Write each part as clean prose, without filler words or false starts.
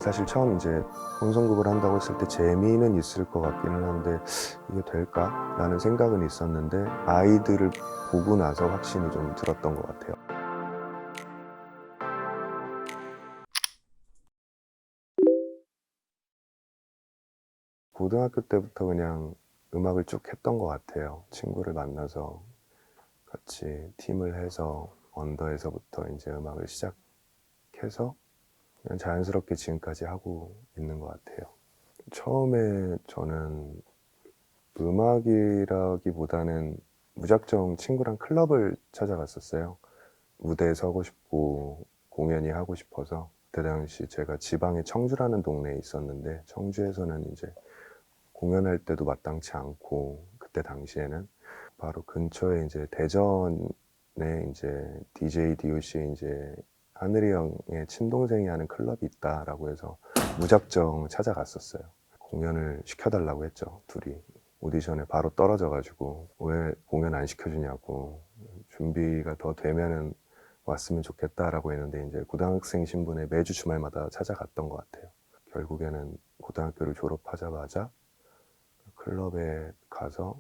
사실 처음 이제 혼성곡을 한다고 했을 때 재미는 있을 것 같기는 한데 이게 될까? 라는 생각은 있었는데 아이들을 보고 나서 확신이 좀 들었던 것 같아요. 고등학교 때부터 그냥 음악을 쭉 했던 것 같아요. 친구를 만나서 같이 팀을 해서 언더에서부터 이제 음악을 시작해서 그냥 자연스럽게 지금까지 하고 있는 것 같아요. 처음에 저는 음악이라기보다는 무작정 친구랑 클럽을 찾아갔었어요. 무대에 서고 싶고 공연이 하고 싶어서. 그때 당시 제가 지방의 청주라는 동네에 있었는데 청주에서는 이제 공연할 때도 마땅치 않고 그때 당시에는 바로 근처에 이제 대전에 이제 DJ DOC의 이제 하늘이 형의 친동생이 하는 클럽이 있다라고 해서 무작정 찾아갔었어요. 공연을 시켜달라고 했죠. 둘이 오디션에 바로 떨어져가지고 왜 공연 안 시켜주냐고, 준비가 더 되면은 왔으면 좋겠다라고 했는데 이제 고등학생 신분에 매주 주말마다 찾아갔던 것 같아요. 결국에는 고등학교를 졸업하자마자 클럽에 가서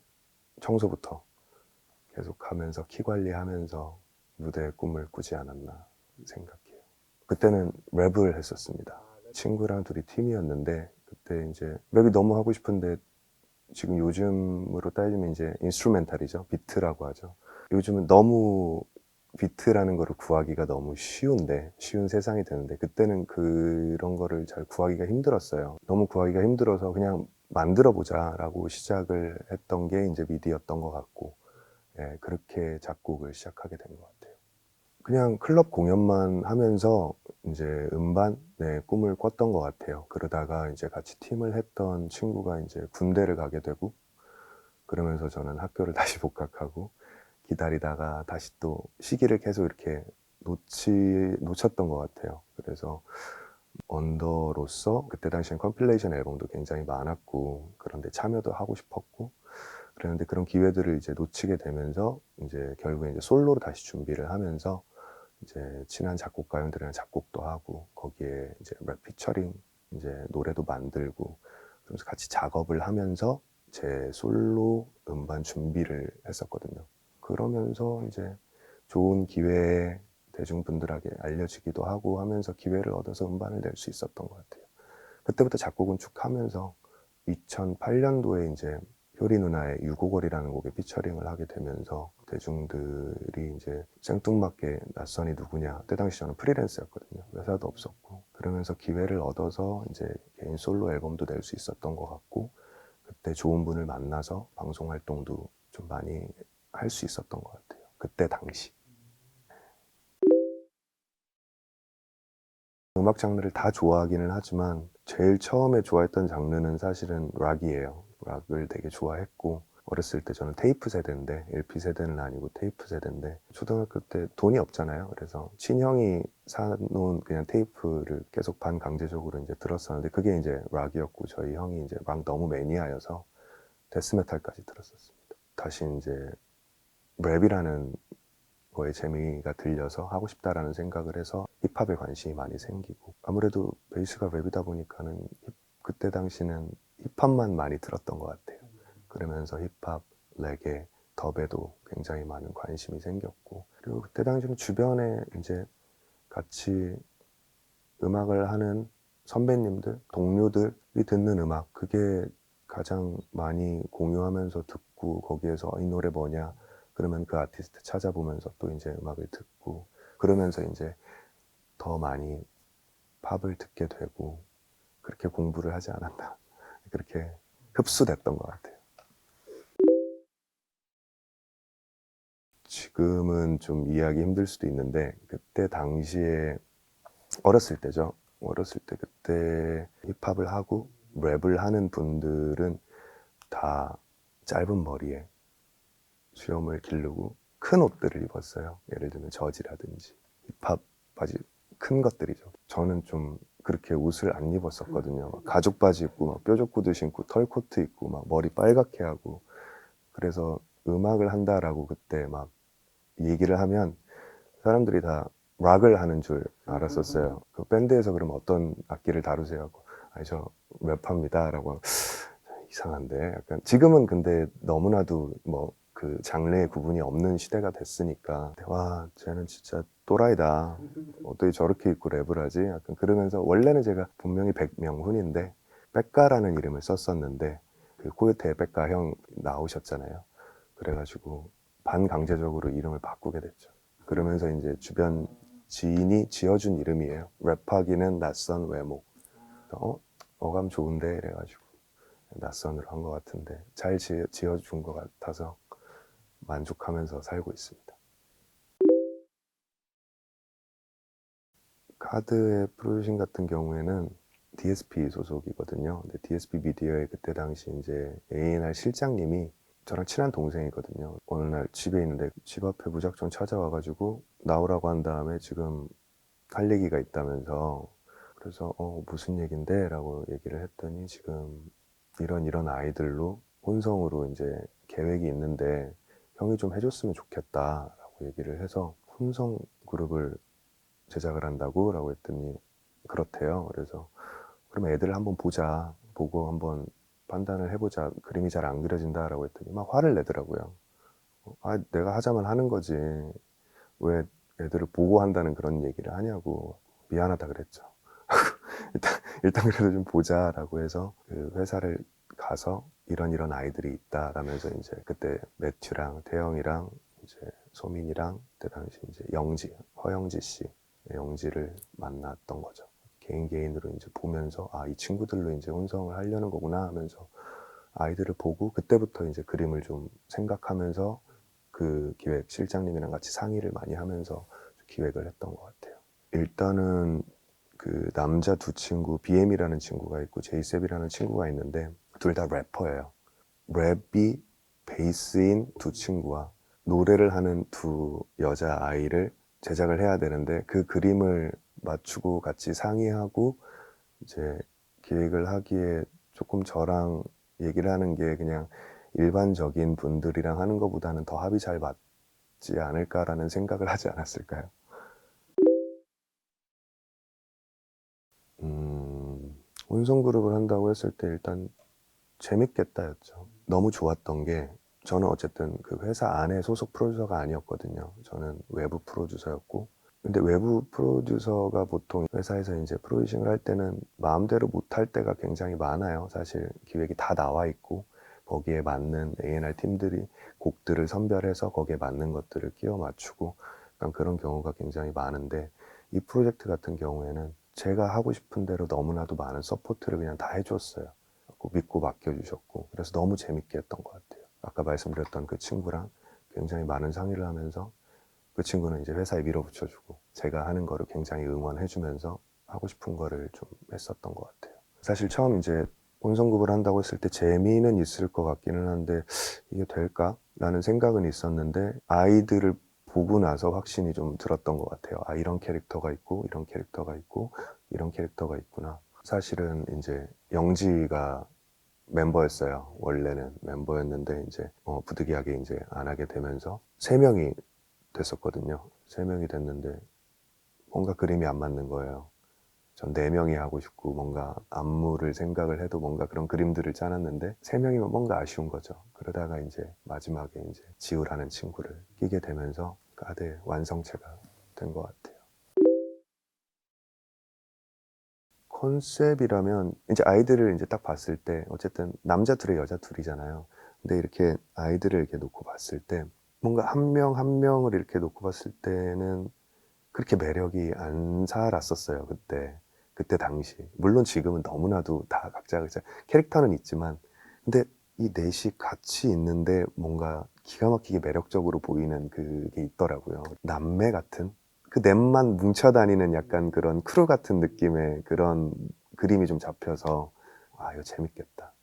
청소부터 계속하면서 키 관리하면서 무대의 꿈을 꾸지 않았나 생각해요. 그때는 랩을 했었습니다. 친구랑 둘이 팀이었는데 그때 이제 랩이 너무 하고 싶은데 지금 요즘으로 따지면 이제 인스트루멘탈이죠. 비트라고 하죠. 요즘은 너무 비트라는 거를 구하기가 너무 쉬운 세상이 되는데 그때는 그런 거를 잘 구하기가 힘들었어요. 너무 구하기가 힘들어서 그냥 만들어 보자라고 시작을 했던 게 이제 미디였던 것 같고, 예, 그렇게 작곡을 시작하게 된 것 같아요. 그냥 클럽 공연만 하면서 이제 음반의 꿈을 꿨던 것 같아요. 그러다가 이제 같이 팀을 했던 친구가 이제 군대를 가게 되고, 그러면서 저는 학교를 다시 복학하고 기다리다가 다시 또 시기를 계속 이렇게 놓쳤던 것 같아요. 그래서 언더로서 그때 당시엔 컴필레이션 앨범도 굉장히 많았고 그런데 참여도 하고 싶었고 그랬는데 그런 기회들을 이제 놓치게 되면서 이제 결국에 이제 솔로로 다시 준비를 하면서 이제 친한 작곡가 형들이랑 작곡도 하고 거기에 이제 랩 피처링 이제 노래도 만들고 그러면서 같이 작업을 하면서 제 솔로 음반 준비를 했었거든요. 그러면서 이제 좋은 기회에 대중분들에게 알려지기도 하고 하면서 기회를 얻어서 음반을 낼 수 있었던 것 같아요. 그때부터 작곡은 쭉 하면서 2008년도에 이제 효리 누나의 유고걸이라는 곡에 피처링을 하게 되면서 대중들이 이제 생뚱맞게 낯선이 누구냐, 그때 당시 저는 프리랜서였거든요. 회사도 없었고 그러면서 기회를 얻어서 이제 개인 솔로 앨범도 낼 수 있었던 것 같고 그때 좋은 분을 만나서 방송 활동도 좀 많이 할 수 있었던 것 같아요. 그때 당시 음악 장르를 다 좋아하기는 하지만 제일 처음에 좋아했던 장르는 사실은 락이에요. 락을 되게 좋아했고 어렸을 때 저는 테이프 세대인데 LP 세대는 아니고 테이프 세대인데 초등학교 때 돈이 없잖아요. 그래서 친형이 사놓은 그냥 테이프를 계속 반강제적으로 이제 들었었는데 그게 이제 락이었고 저희 형이 이제 락 너무 매니아여서 데스메탈까지 들었었습니다. 다시 이제 랩이라는 거에 재미가 들려서 하고 싶다라는 생각을 해서 힙합에 관심이 많이 생기고 아무래도 베이스가 랩이다 보니까는 그때 당시는 힙합만 많이 들었던 것 같아요. 그러면서 힙합, 레게, 덥에도 굉장히 많은 관심이 생겼고 그리고 그때 당시는 주변에 이제 같이 음악을 하는 선배님들, 동료들이 듣는 음악 그게 가장 많이 공유하면서 듣고 거기에서 이 노래 뭐냐 그러면 그 아티스트 찾아보면서 또 이제 음악을 듣고 그러면서 이제 더 많이 팝을 듣게 되고 그렇게 공부를 하지 않았나 그렇게 흡수됐던 것 같아요. 지금은 좀 이해하기 힘들 수도 있는데 그때 당시에 어렸을 때죠. 어렸을 때 그때 힙합을 하고 랩을 하는 분들은 다 짧은 머리에 수염을 기르고 큰 옷들을 입었어요. 예를 들면 저지라든지 힙합 바지 큰 것들이죠. 저는 좀 그렇게 옷을 안 입었었거든요. 막 가죽 바지 입고 막 뾰족 구두 신고 털코트 입고 막 머리 빨갛게 하고 그래서 음악을 한다라고 그때 막 얘기를 하면 사람들이 다 락을 하는 줄 알았었어요. 그 밴드에서 그럼 어떤 악기를 다루세요? 하고, 아니, 저 랩합니다. 라고, 이상한데? 약간, 지금은 근데 너무나도 뭐, 그 장르의 구분이 없는 시대가 됐으니까, 와, 쟤는 진짜 또라이다. 어떻게 저렇게 입고 랩을 하지? 약간 그러면서, 원래는 제가 분명히 백명훈인데, 백가라는 이름을 썼었는데, 그 코요태의 백가 형 나오셨잖아요. 그래가지고, 반강제적으로 이름을 바꾸게 됐죠. 그러면서 이제 주변 지인이 지어준 이름이에요. 랩하기는 낯선 외모. 어감 좋은데 이래가지고 낯선으로 한 것 같은데 잘 지어준 것 같아서 만족하면서 살고 있습니다. 카드의 프로듀싱 같은 경우에는 DSP 소속이거든요. 근데 DSP 미디어의 그때 당시 이제 A&R 실장님이 저랑 친한 동생이거든요. 어느 날 집에 있는데 집 앞에 무작정 찾아와가지고 나오라고 한 다음에 지금 할 얘기가 있다면서 그래서 무슨 얘긴데? 라고 얘기를 했더니 지금 이런 아이들로 혼성으로 이제 계획이 있는데 형이 좀 해줬으면 좋겠다 라고 얘기를 해서 혼성 그룹을 제작을 한다고? 라고 했더니 그렇대요. 그래서 그럼 애들을 한번 보자. 보고 한번 판단을 해보자. 그림이 잘 안 그려진다 라고 했더니 막 화를 내더라고요. 아, 내가 하자면 하는 거지. 왜 애들을 보고 한다는 그런 얘기를 하냐고. 미안하다 그랬죠. 일단 그래도 좀 보자라고 해서 그 회사를 가서 이런 아이들이 있다라면서 이제 그때 매튜랑 태영이랑 이제 소민이랑 그때 당시 이제 영지 허영지 씨 영지를 만났던 거죠. 개인으로 이제 보면서 이 친구들로 이제 혼성을 하려는 거구나 하면서 아이들을 보고 그때부터 이제 그림을 좀 생각하면서 그 기획 실장님이랑 같이 상의를 많이 하면서 기획을 했던 것 같아요. 일단은 그 남자 두 친구, BM이라는 친구가 있고 제이셉이라는 친구가 있는데 둘 다 래퍼예요. 랩이 베이스인 두 친구와 노래를 하는 두 여자 아이를 제작을 해야 되는데 그 그림을 맞추고 같이 상의하고 이제 기획을 하기에 조금 저랑 얘기를 하는 게 그냥 일반적인 분들이랑 하는 것보다는 더 합이 잘 맞지 않을까라는 생각을 하지 않았을까요? 혼성 그룹을 한다고 했을 때 일단 재밌겠다였죠. 너무 좋았던 게 저는 어쨌든 그 회사 안에 소속 프로듀서가 아니었거든요. 저는 외부 프로듀서였고 근데 외부 프로듀서가 보통 회사에서 이제 프로듀싱을 할 때는 마음대로 못할 때가 굉장히 많아요. 사실 기획이 다 나와 있고 거기에 맞는 A&R 팀들이 곡들을 선별해서 거기에 맞는 것들을 끼워 맞추고 약간 그런 경우가 굉장히 많은데 이 프로젝트 같은 경우에는 제가 하고 싶은 대로 너무나도 많은 서포트를 그냥 다 해줬어요. 믿고 맡겨주셨고 그래서 너무 재밌게 했던 것 같아요. 아까 말씀드렸던 그 친구랑 굉장히 많은 상의를 하면서 그 친구는 이제 회사에 밀어붙여주고 제가 하는 거를 굉장히 응원해주면서 하고 싶은 거를 좀 했었던 것 같아요. 사실 처음 이제 혼성급을 한다고 했을 때 재미는 있을 것 같기는 한데 이게 될까? 라는 생각은 있었는데 아이들을 보고 나서 확신이 좀 들었던 것 같아요. 이런 캐릭터가 있고 이런 캐릭터가 있고 이런 캐릭터가 있구나. 사실은 이제 영지가 멤버였어요. 원래는 멤버였는데 이제 부득이하게 이제 안 하게 되면서 세 명이 됐었거든요. 세 명이 됐는데 뭔가 그림이 안 맞는 거예요. 전 네 명이 하고 싶고 뭔가 안무를 생각을 해도 뭔가 그런 그림들을 짜놨는데 세 명이면 뭔가 아쉬운 거죠. 그러다가 이제 마지막에 이제 지우라는 친구를 끼게 되면서 가대 완성체가 된 것 같아요. 컨셉이라면 이제 아이들을 이제 딱 봤을 때 어쨌든 남자 둘에 여자 둘이잖아요. 근데 이렇게 아이들을 이렇게 놓고 봤을 때 뭔가 한 명 한 명을 이렇게 놓고 봤을 때는 그렇게 매력이 안 살았었어요. 그때 당시. 물론 지금은 너무나도 다 각자 캐릭터는 있지만 근데 이 넷이 같이 있는데 뭔가 기가 막히게 매력적으로 보이는 그게 있더라고요. 남매 같은 그 넷만 뭉쳐 다니는 약간 그런 크루 같은 느낌의 그런 그림이 좀 잡혀서 이거 재밌겠다.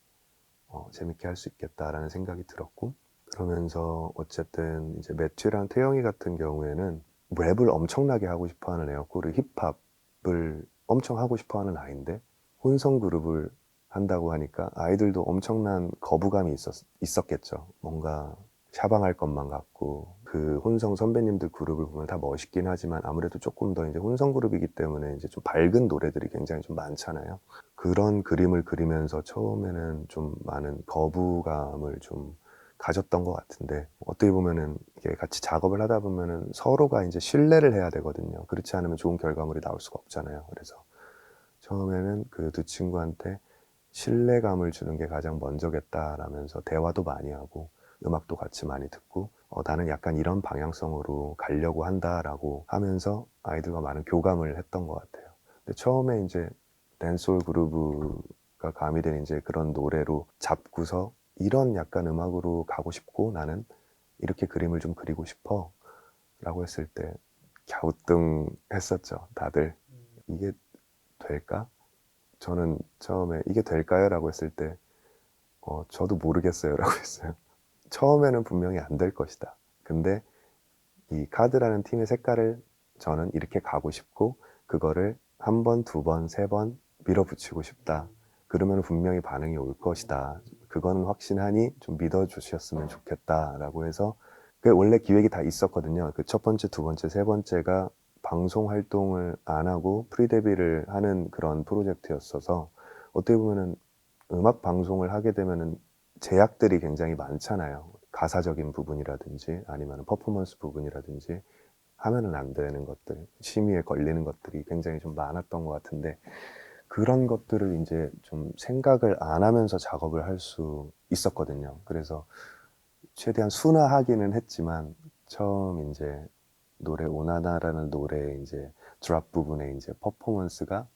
재밌게 할 수 있겠다라는 생각이 들었고 그러면서 어쨌든 이제 매튜랑 태영이 같은 경우에는 랩을 엄청나게 하고 싶어 하는 애였고 그리고 힙합을 엄청 하고 싶어 하는 아이인데 혼성 그룹을 한다고 하니까 아이들도 엄청난 거부감이 있었겠죠. 뭔가 샤방할 것만 같고 그 혼성 선배님들 그룹을 보면 다 멋있긴 하지만 아무래도 조금 더 이제 혼성 그룹이기 때문에 이제 좀 밝은 노래들이 굉장히 좀 많잖아요. 그런 그림을 그리면서 처음에는 좀 많은 거부감을 좀 가졌던 것 같은데, 어떻게 보면은 이게 같이 작업을 하다 보면은 서로가 이제 신뢰를 해야 되거든요. 그렇지 않으면 좋은 결과물이 나올 수가 없잖아요. 그래서 처음에는 그 두 친구한테 신뢰감을 주는 게 가장 먼저겠다라면서 대화도 많이 하고 음악도 같이 많이 듣고, 나는 약간 이런 방향성으로 가려고 한다라고 하면서 아이들과 많은 교감을 했던 것 같아요. 근데 처음에 이제 댄스홀 그루브가 가미된 이제 그런 노래로 잡고서 이런 약간 음악으로 가고 싶고 나는 이렇게 그림을 좀 그리고 싶어 라고 했을 때 갸우뚱했었죠, 다들. 이게 될까? 저는 처음에 이게 될까요? 라고 했을 때 저도 모르겠어요 라고 했어요. 처음에는 분명히 안 될 것이다. 근데 이 카드라는 팀의 색깔을 저는 이렇게 가고 싶고 그거를 한 번, 두 번, 세 번 밀어붙이고 싶다. 그러면 분명히 반응이 올 것이다. 그거는 확신하니 좀 믿어주셨으면 좋겠다라고 해서, 그 원래 기획이 다 있었거든요. 그 첫 번째, 두 번째, 세 번째가 방송 활동을 안 하고 프리 데뷔를 하는 그런 프로젝트였어서, 어떻게 보면은 음악 방송을 하게 되면은 제약들이 굉장히 많잖아요. 가사적인 부분이라든지 아니면 퍼포먼스 부분이라든지 하면은 안 되는 것들, 심의에 걸리는 것들이 굉장히 좀 많았던 것 같은데, 그런 것들을 이제 좀 생각을 안 하면서 작업을 할 수 있었거든요. 그래서 최대한 순화하기는 했지만 처음 이제 노래 오나나라는 노래 이제 드랍 부분에 이제 퍼포먼스가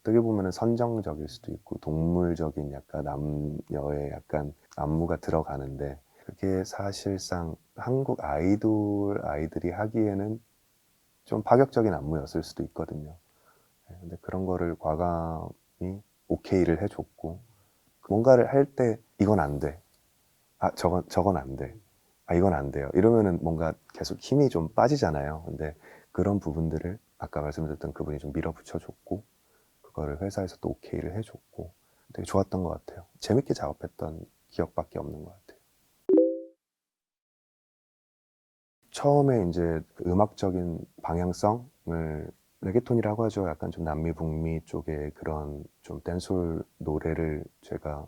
어떻게 보면은 선정적일 수도 있고 동물적인 약간 남녀의 약간 안무가 들어가는데, 그게 사실상 한국 아이들이 하기에는 좀 파격적인 안무였을 수도 있거든요. 근데 그런 거를 과감히 오케이를 해줬고, 뭔가를 할 때 이건 안 돼. 아, 저건 안 돼. 아, 이건 안 돼요. 이러면은 뭔가 계속 힘이 좀 빠지잖아요. 근데 그런 부분들을 아까 말씀드렸던 그분이 좀 밀어붙여줬고, 그거를 회사에서 또 오케이를 해줬고, 되게 좋았던 것 같아요. 재밌게 작업했던 기억밖에 없는 것 같아요. 처음에 이제 그 음악적인 방향성을 레게톤이라고 하죠. 약간 좀 남미 북미 쪽의 그런 좀 댄스홀 노래를 제가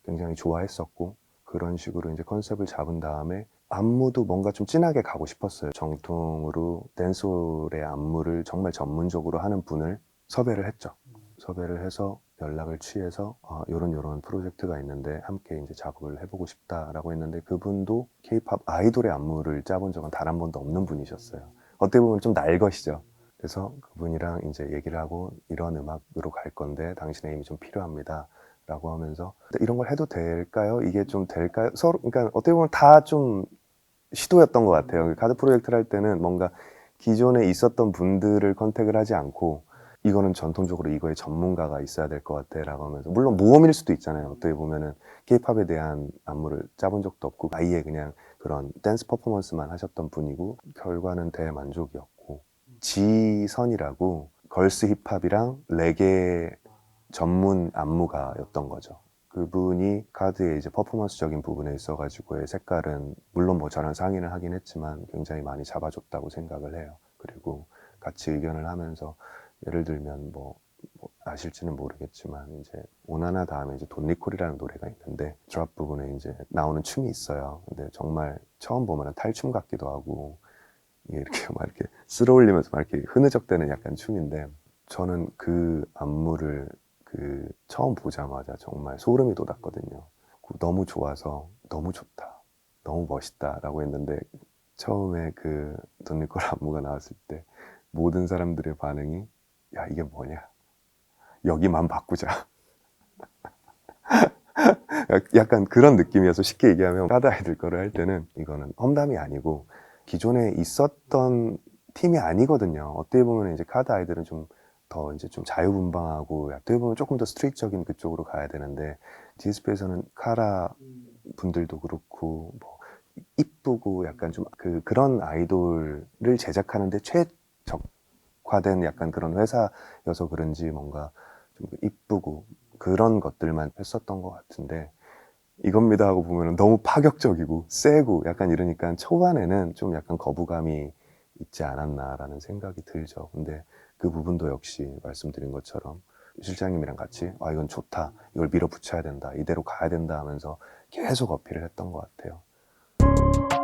굉장히 좋아했었고, 그런 식으로 이제 컨셉을 잡은 다음에 안무도 뭔가 좀 진하게 가고 싶었어요. 정통으로 댄스홀의 안무를 정말 전문적으로 하는 분을 섭외를 했죠. 섭외를 해서 연락을 취해서 요런 프로젝트가 있는데 함께 이제 작업을 해보고 싶다라고 했는데, 그분도 케이팝 아이돌의 안무를 짜본 적은 단 한 번도 없는 분이셨어요. 어떻게 보면 좀 날것이죠. 그래서 그분이랑 이제 얘기를 하고 이런 음악으로 갈 건데 당신의 힘이 좀 필요합니다 라고 하면서, 이런 걸 해도 될까요? 이게 좀 될까요? 서로, 그러니까 어떻게 보면 다 좀 시도였던 것 같아요. 카드 프로젝트를 할 때는 뭔가 기존에 있었던 분들을 컨택을 하지 않고, 이거는 전통적으로 이거에 전문가가 있어야 될 것 같아 라고 하면서, 물론 모험일 수도 있잖아요. 어떻게 보면은 케이팝에 대한 안무를 짜본 적도 없고 아예 그냥 그런 댄스 퍼포먼스만 하셨던 분이고, 결과는 대만족이었고, 지선이라고 걸스 힙합이랑 레게 전문 안무가였던 거죠. 그분이 카드의 이제 퍼포먼스적인 부분에 있어가지고의 색깔은 물론 뭐 저랑 상의를 하긴 했지만 굉장히 많이 잡아줬다고 생각을 해요. 그리고 같이 의견을 하면서, 예를 들면 뭐 아실지는 모르겠지만 이제 오나나 다음에 이제 돈리콜이라는 노래가 있는데 드랍 부분에 이제 나오는 춤이 있어요. 근데 정말 처음 보면 탈춤 같기도 하고 이게 이렇게 막 이렇게 쓸어올리면서 막 이렇게 흐느적대는 약간 춤인데, 저는 그 안무를 그 처음 보자마자 정말 소름이 돋았거든요. 너무 좋아서 너무 좋다, 너무 멋있다라고 했는데, 처음에 그 돈니콜 안무가 나왔을 때 모든 사람들의 반응이 야 이게 뭐냐, 여기만 바꾸자. 약간 그런 느낌이어서, 쉽게 얘기하면 카드 아이들 거를 할 때는 이거는 험담이 아니고 기존에 있었던 팀이 아니거든요. 어떻게 보면 이제 카드 아이들은 좀 더 이제 좀 자유분방하고 어떻게 보면 조금 더 스트릿적인 그쪽으로 가야 되는데, 디스플레이에서는 카라 분들도 그렇고 뭐 이쁘고 약간 좀 그런 아이돌을 제작하는데 최적화된 약간 그런 회사여서 그런지 뭔가 좀 이쁘고 그런 것들만 했었던 것 같은데, 이겁니다 하고 보면 너무 파격적이고 세고 약간 이러니까 초반에는 좀 약간 거부감이 있지 않았나라는 생각이 들죠. 근데 그 부분도 역시 말씀드린 것처럼 실장님이랑 같이 아 이건 좋다, 이걸 밀어붙여야 된다, 이대로 가야 된다 하면서 계속 어필을 했던 것 같아요.